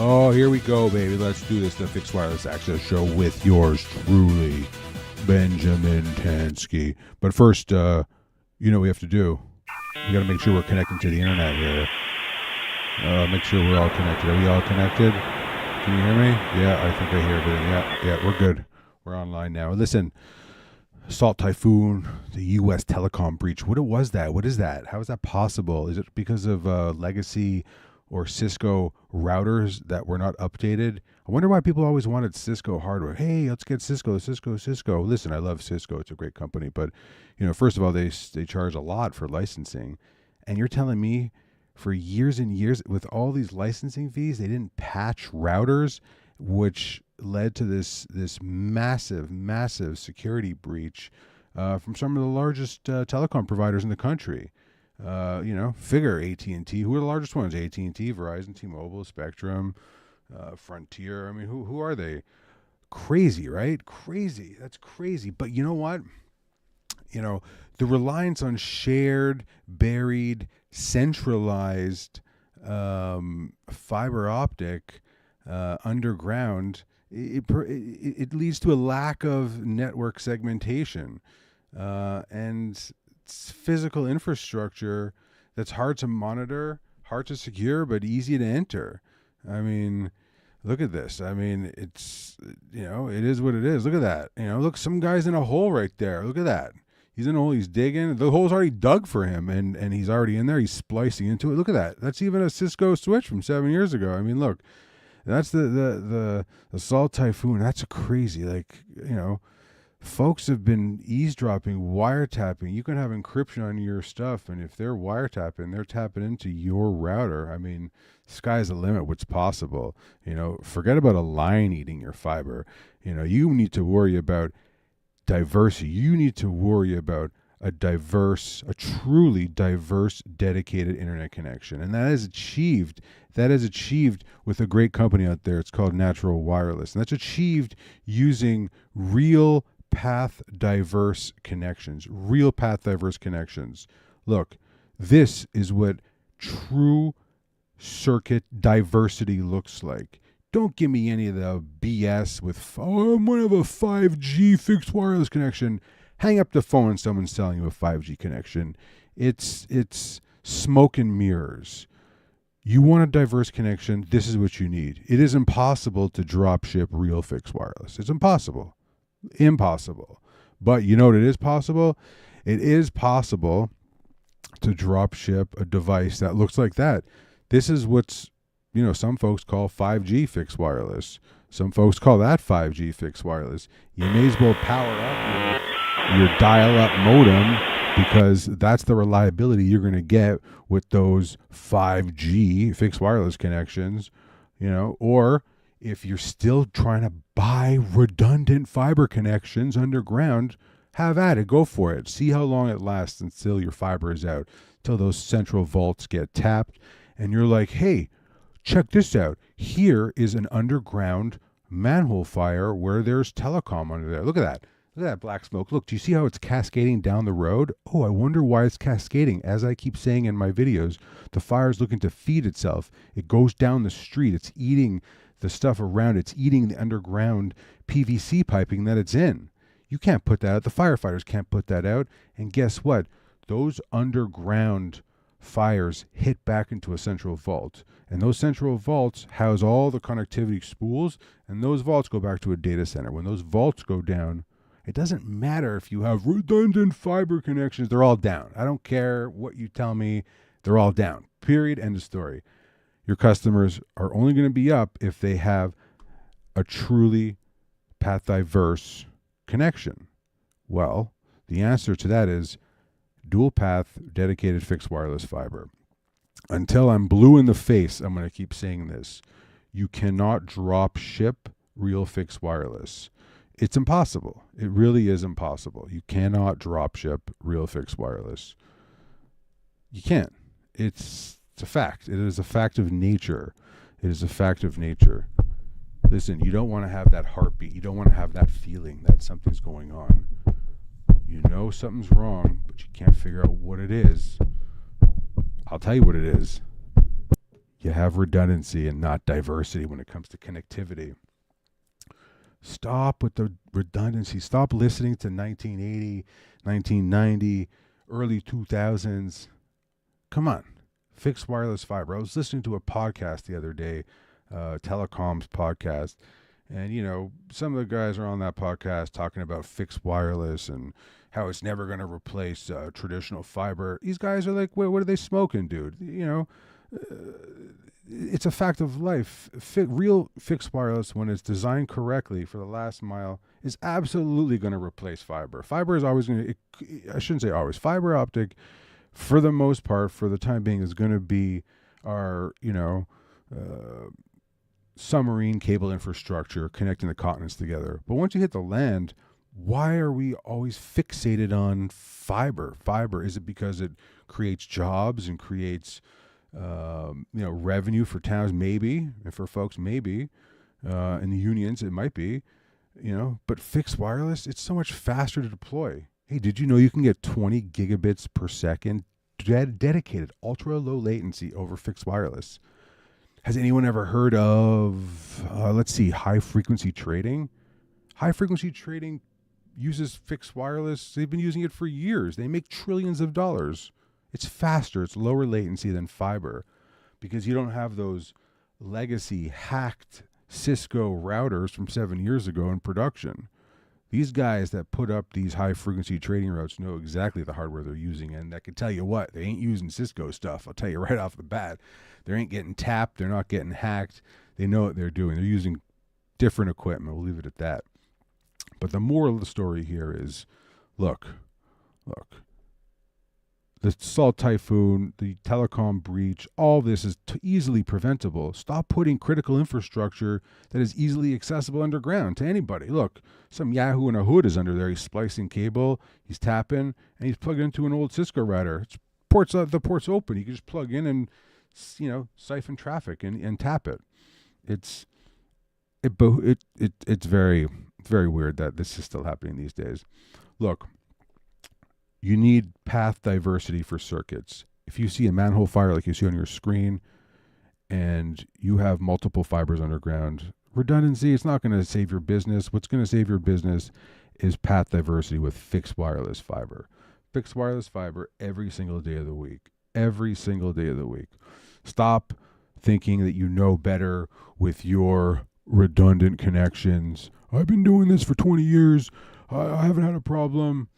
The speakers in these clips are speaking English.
Oh, here we go, baby. Let's do this. The Fixed Wireless Access Show with yours truly, Benjamin Tansky. But first, you know what we have to do? We got to make sure we're connecting to the internet here. Make sure we're all connected. Are we all connected? Can you hear me? Yeah, I think I hear everything. Yeah, we're good. We're online now. Listen, Assault Typhoon, the U.S. Telecom breach. What was that? What is that? How is that possible? Is it because of legacy or Cisco routers that were not updated? I wonder why people always wanted Cisco hardware. Hey, let's get Cisco. Listen, I love Cisco. It's a great company. But, first of all, they charge a lot for licensing. And you're telling me for years and years, with all these licensing fees, they didn't patch routers, which led to this massive security breach from some of the largest telecom providers in the country. Figure AT&T. Who are the largest ones? AT&T, Verizon, T-Mobile, Spectrum, Frontier. I mean, who are they? Crazy, right? Crazy. That's crazy. But you know what? The reliance on shared, buried, centralized fiber optic underground, it leads to a lack of network segmentation and physical infrastructure that's hard to monitor, hard to secure, but easy to enter. I mean, look at this. I mean, it's, it is what it is. Look at that. Look, some guy's in a hole right there. Look at that. He's in a hole. He's digging. The hole's already dug for him, and he's already in there. He's splicing into it. Look at that. That's even a Cisco switch from 7 years ago. I mean, look. That's the Assault Typhoon. That's crazy. Folks have been eavesdropping, wiretapping. You can have encryption on your stuff, and if they're wiretapping, they're tapping into your router. I mean, sky's the limit what's possible. Forget about a lion eating your fiber. You need to worry about diversity. You need to worry about a truly diverse, dedicated internet connection. And that is achieved with a great company out there. It's called Natural Wireless. And that's achieved using real path diverse connections. Look, this is what true circuit diversity looks like. Don't give me any of the BS with, I'm going to have a 5G fixed wireless connection. Hang up the phone when someone's selling you a 5G connection. It's smoke and mirrors. You want a diverse connection, this is what you need. It is impossible to drop ship real fixed wireless. It's impossible. But you know what it is possible? It is possible to drop ship a device that looks like that. This is what's, some folks call 5G fixed wireless. Some folks call that 5G fixed wireless. You may as well power up your dial-up modem, because that's the reliability you're going to get with those 5G fixed wireless connections, or if you're still trying to buy redundant fiber connections underground, have at it, go for it. See how long it lasts until your fiber is out, till those central vaults get tapped, and you're like, hey, check this out. Here is an underground manhole fire where there's telecom under there. Look at that. Look at that black smoke. Look, do you see how it's cascading down the road? Oh, I wonder why it's cascading. As I keep saying in my videos, the fire is looking to feed itself. It goes down the street. It's eating the stuff around it. It's eating the underground PVC piping that it's in. You can't put that out. The firefighters can't put that out. And guess what? Those underground fires hit back into a central vault. And those central vaults house all the connectivity spools, and those vaults go back to a data center. When those vaults go down, it doesn't matter if you have redundant fiber connections. They're all down. I don't care what you tell me. They're all down. Period. End of story. Your customers are only going to be up if they have a truly path diverse connection. Well, the answer to that is dual path dedicated fixed wireless fiber. Until I'm blue in the face, I'm going to keep saying this. You cannot drop ship real fixed wireless. It's impossible. It really is impossible. You cannot drop ship real fixed wireless. You can't. It's a fact. It is a fact of nature. It is a fact of nature. Listen, you don't want to have that heartbeat. You don't want to have that feeling that something's going on. You know something's wrong, but you can't figure out what it is. I'll tell you what it is. You have redundancy and not diversity when it comes to connectivity. Stop with the redundancy. Stop listening to 1980, 1990, early 2000s. Come on. Fixed wireless fiber. I was listening to a podcast the other day, Telecom's podcast. And, some of the guys are on that podcast talking about fixed wireless and how it's never going to replace traditional fiber. These guys are like, wait, what are they smoking, dude? It's a fact of life. Real fixed wireless, when it's designed correctly for the last mile, is absolutely going to replace fiber. Fiber is always going to, I shouldn't say always, fiber optic, for the most part, for the time being, is going to be our, submarine cable infrastructure connecting the continents together. But once you hit the land, why are we always fixated on fiber? Fiber, is it because it creates jobs and creates revenue for towns? Maybe. And for folks, maybe. In the unions, it might be. But fixed wireless, it's so much faster to deploy. Hey, did you know you can get 20 gigabits per second dedicated ultra low latency over fixed wireless? Has anyone ever heard of, high frequency trading? High frequency trading uses fixed wireless. They've been using it for years. They make trillions of dollars. It's faster. It's lower latency than fiber because you don't have those legacy hacked Cisco routers from 7 years ago in production. These guys that put up these high frequency trading routes know exactly the hardware they're using, and I can tell you what, they ain't using Cisco stuff. I'll tell you right off the bat. They ain't getting tapped. They're not getting hacked. They know what they're doing. They're using different equipment. We'll leave it at that. But the moral of the story here is, look, the salt typhoon, the telecom breach, all this is easily preventable. Stop putting critical infrastructure that is easily accessible underground to anybody. Look, some Yahoo in a hood is under there. He's splicing cable, he's tapping, and he's plugged into an old Cisco router. The port's open. You can just plug in and, siphon traffic and tap it. It's very, very weird that this is still happening these days. Look, you need path diversity for circuits. If you see a manhole fire like you see on your screen and you have multiple fibers underground, redundancy, it's not going to save your business. What's going to save your business is path diversity with fixed wireless fiber. Fixed wireless fiber every single day of the week. Every single day of the week. Stop thinking that you know better with your redundant connections. I've been doing this for 20 years. I haven't had a problem.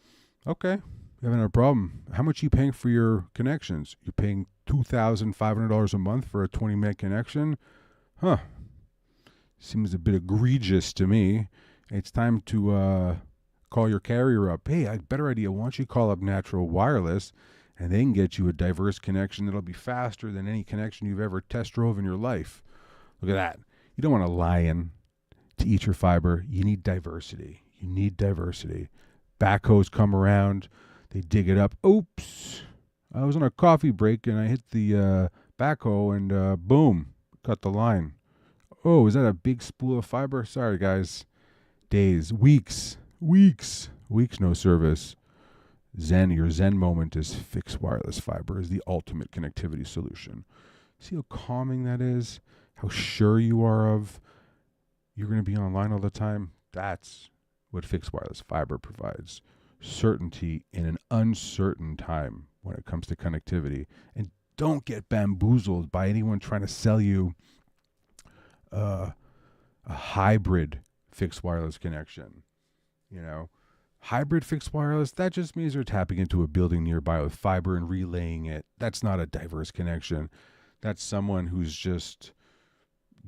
Okay. You haven't had a problem. How much are you paying for your connections? You're paying $2,500 a month for a 20 meg connection? Huh. Seems a bit egregious to me. It's time to call your carrier up. Hey, better idea. Why don't you call up Natural Wireless and they can get you a diverse connection that'll be faster than any connection you've ever test drove in your life. Look at that. You don't want a lion to eat your fiber. You need diversity. Backhoes come around. They dig it up. Oops. I was on a coffee break and I hit the backhoe and boom, cut the line. Oh, is that a big spool of fiber? Sorry, guys. Days, weeks, no service. Your Zen moment is fixed wireless fiber is the ultimate connectivity solution. See how calming that is? How sure you are of you're going to be online all the time? That's what fixed wireless fiber provides. Certainty in an uncertain time when it comes to connectivity. And don't get bamboozled by anyone trying to sell you a hybrid fixed wireless connection. Hybrid fixed wireless, that just means they're tapping into a building nearby with fiber and relaying it. That's not a diverse connection. That's someone who's just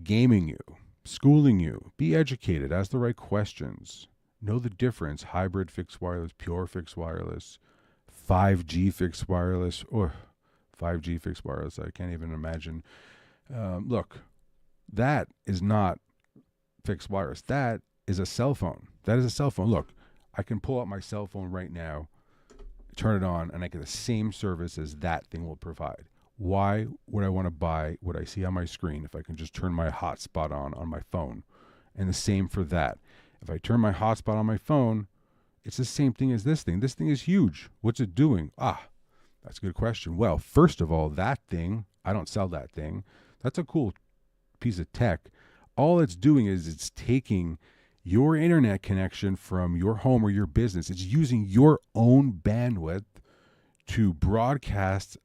gaming you, schooling you. Be educated, ask the right questions. Know the difference. Hybrid fixed wireless, pure fixed wireless, 5G fixed wireless, or 5G fixed wireless. I can't even imagine. Look, that is not fixed wireless. That is a cell phone. Look, I can pull out my cell phone right now, turn it on, and I get the same service as that thing will provide. Why would I want to buy what I see on my screen if I can just turn my hotspot on my phone? And the same for that. If I turn my hotspot on my phone, it's the same thing as this thing. This thing is huge. What's it doing? That's a good question. Well, first of all, that thing, I don't sell that thing. That's a cool piece of tech. All it's doing is it's taking your internet connection from your home or your business. It's using your own bandwidth to broadcast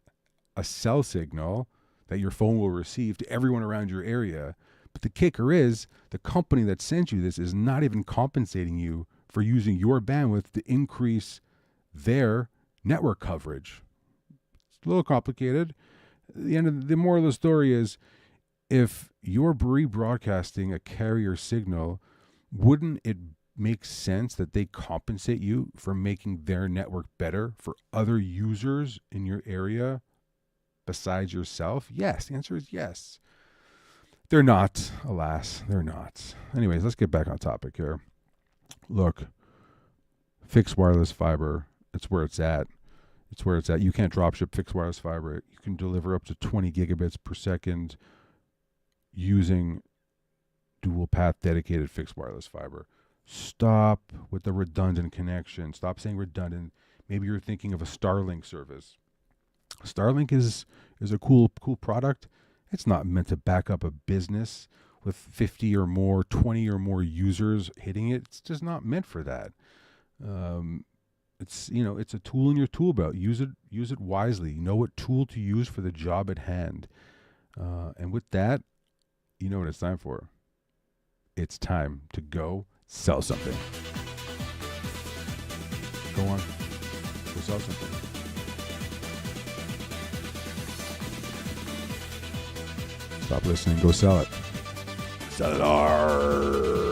a cell signal that your phone will receive to everyone around your area. But the kicker is the company that sent you this is not even compensating you for using your bandwidth to increase their network coverage. It's a little complicated. The moral of the story is, if you're rebroadcasting a carrier signal, wouldn't it make sense that they compensate you for making their network better for other users in your area besides yourself? Yes. The answer is yes. They're not. Alas, they're not. Anyways, let's get back on topic here. Look, fixed wireless fiber, it's where it's at. It's where it's at. You can't drop ship fixed wireless fiber. You can deliver up to 20 gigabits per second using dual path dedicated fixed wireless fiber. Stop with the redundant connection. Stop saying redundant. Maybe you're thinking of a Starlink service. Starlink is a cool product. It's not meant to back up a business with 50 or more, 20 or more users hitting it. It's just not meant for that. It's a tool in your tool belt. Use it wisely. Know what tool to use for the job at hand. And with that, you know what it's time for. It's time to go sell something. Go on. Go sell something. Stop listening. Go sell it. Sell it hard.